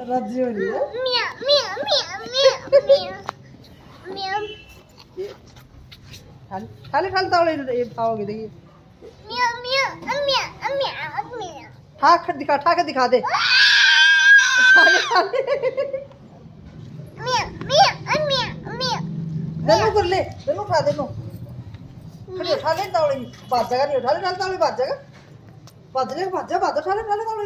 राजी हो रही है। खाली खाली तावड़े ये खाओगे देखिए। ठाक दिखा दे। दोनों कर ले, दोनों खा दे। खड़ी उठा ले तावड़े, बाज जाएगा नहीं, उठा ले तावड़े, बाज जाएगा, बाज जाएगा, बाज जा, बाज उठा ले तावड़े।